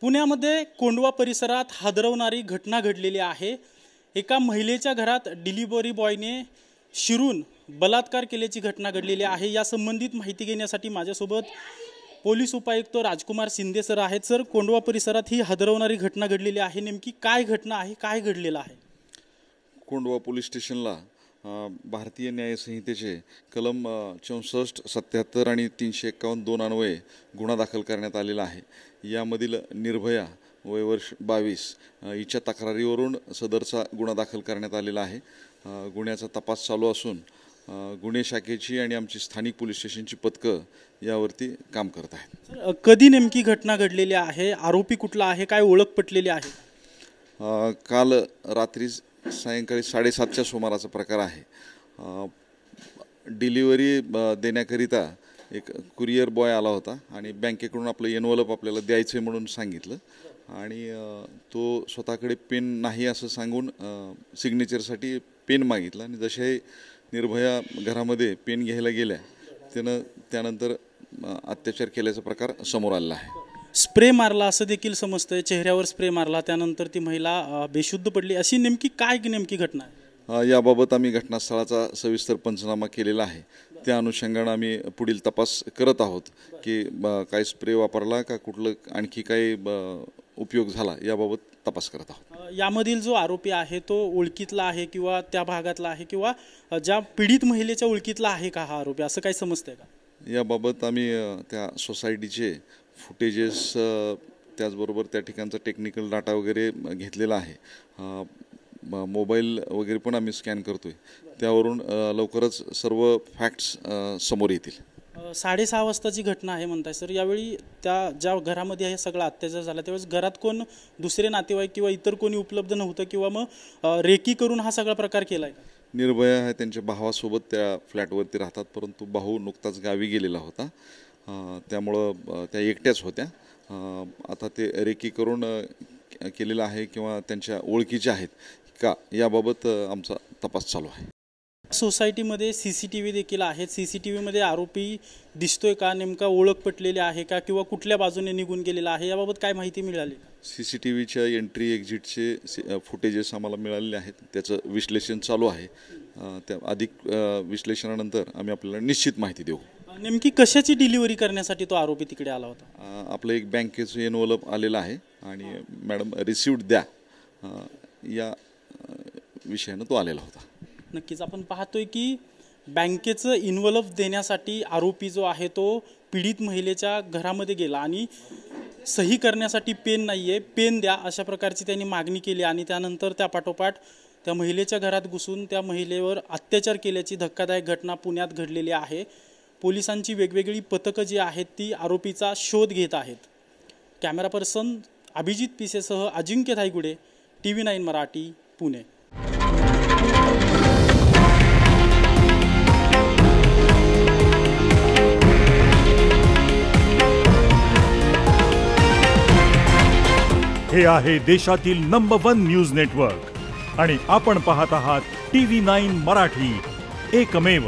पुण्यामध्ये कोंढवा परिसरात हादरवणारी घटना घडलेली आहे। एका महिलेच्या घरात डिलिव्हरी बॉयने शिरून बलात्कार केल्याची घटना घडलेली आहे। या संबंधित माहिती घेण्यासाठी माझ्यासोबत पोलीस उपायुक्त राजकुमार शिंदे सर आहेत। सर, कोंढवा परिसरात ही हादरवणारी घटना घडलेली आहे, नेमकी काय घटना आहे, काय घडलेलं आहे? कोंढवा पोलीस स्टेशनला भारतीय न्याय संहितेचे कलम 64, 77 आणि 351 दोन अन्वये गुन्हा दाखल करण्यात आलेला आहे। यामधील निर्भया वय वर्ष 22 हिच्या तक्रारीवरून सदरचा गुन्हा दाखल करण्यात आलेला आहे। गुन्ह्याचा तपास चालू असून गुन्हे शाखेची आणि आमची स्थानिक पोलीस स्टेशनची पथकं यावरती काम करत आहेत। कधी नेमकी घटना घडलेली आहे? आरोपी कुठला आहे? काय ओळख पटलेली आहे? काल रात्री सायंकाळी 7:30च्या सुमाराचा प्रकार आहे। डिलिव्हरी देण्याकरिता एक कुरिअर बॉय आला होता आणि बँकेकडून आपलं एनवलप आपल्याला द्यायचं आहे म्हणून सांगितलं आणि तो स्वतःकडे पेन नाही असं सांगून सिग्नेचरसाठी पेन मागितला आणि जसे निर्भया घरामध्ये पेन घ्यायला गेल्या त्यानंतर अत्याचार केल्याचा प्रकार समोर आला आहे। स्प्रे मारला असं देखील समजतंय, चेहऱ्यावर स्प्रे मारला, त्यानंतर ती महिला बेशुद्ध पडली, अशी नेमकी घटना आहे? याबाबत आम्ही घटनास्थळाचा सविस्तर पंचनामा केलेला आहे। त्या अनुषंगाने आम्ही पुढील तपास करत आहोत की काय स्प्रे वापरला का कुठलं आणखी काही उपयोग झाला याबाबत तपास करत आहोत। यामधील जो आरोपी आहे तो ओळखीतला आहे किंवा त्या भागातला आहे किंवा ज्या पीडित महिलेच्या ओळखीतला आहे का हा आरोपी, असं काही समजतंय का? याबाबत आम्ही त्या सोसायटीचे फुटेजेस त्याचबरोबर त्या ठिकाणचा टेक्निकल डाटा वगैरे घेतलेला आहे। मोबाईल वगैरे पण आम्ही स्कॅन करतोय, त्यावरून लवकरच सर्व फॅक्ट्स समोर येतील। 6:30 वाजताची घटना आहे म्हणताय सर। यावेळी त्या ज्या घरामध्ये हे सगळा अत्याचार झाला त्यावेळेस घरात कोण दुसरे नातेवाईक किंवा इतर कोणी उपलब्ध नव्हतं किंवा मग रेकी करून हा सगळा प्रकार केलाय? निर्भया आहे त्यांच्या भावासोबत त्या फ्लॅटवरती राहतात, परंतु भाऊ नुकताच गावी गेलेला होता, त्यामुळं त्या एकट्याच होत्या। आता ते रेकी करून केलेलं आहे किंवा त्यांच्या ओळखीचे आहेत का याबाबत आमचा तपास चालू आहे। सोसायटीमध्ये CCTV देखील आहेत, CCTV मध्ये आरोपी दिसतोय का? नेमका ओळख पटलेली आहे का किंवा कुठल्या बाजूने निघून गेलेला आहे याबाबत काय माहिती मिळाली? CCTVच्या एंट्री एक्झिटचे फुटेजेस आम्हाला मिळालेले आहेत, त्याचं विश्लेषण चालू आहे। त्या अधिक विश्लेषणानंतर आम्ही आपल्याला निश्चित माहिती देऊ। नेमकी कशाची डिलिव्हरी करण्यासाठी तो आरोपी तिकडे आला होता? आपलं एक बँकेचं एनवलप आलेलं आहे आणि मॅडम रिसिव्ड द्या या विषयानं तो आलेला होता। नक्कीच आपण पाहतोय की बँकेचं इन्व्हॉल्व देण्यासाठी आरोपी जो आहे तो पीडित महिलेच्या घरामध्ये गेला आणि सही करण्यासाठी पेन नाहीये, पेन द्या अशा प्रकारची त्यांनी मागणी केली आणि त्यानंतर त्या पाठोपाठ त्या महिलेच्या घरात घुसून त्या महिलेवर अत्याचार केल्याची धक्कादायक घटना पुण्यात घडलेली आहे। पोलिसांची वेगवेगळी पथकं जी आहेत ती आरोपीचा शोध घेत आहेत। कॅमेरा पर्सन अभिजित पिसेसह अजिंक्य धायगुडे, TV9 मराठी, पुणे। हे आहे देशातील नंबर 1 न्यूज नेटवर्क आणि आपण पाहत आहात TV9 मराठी, एकमेव।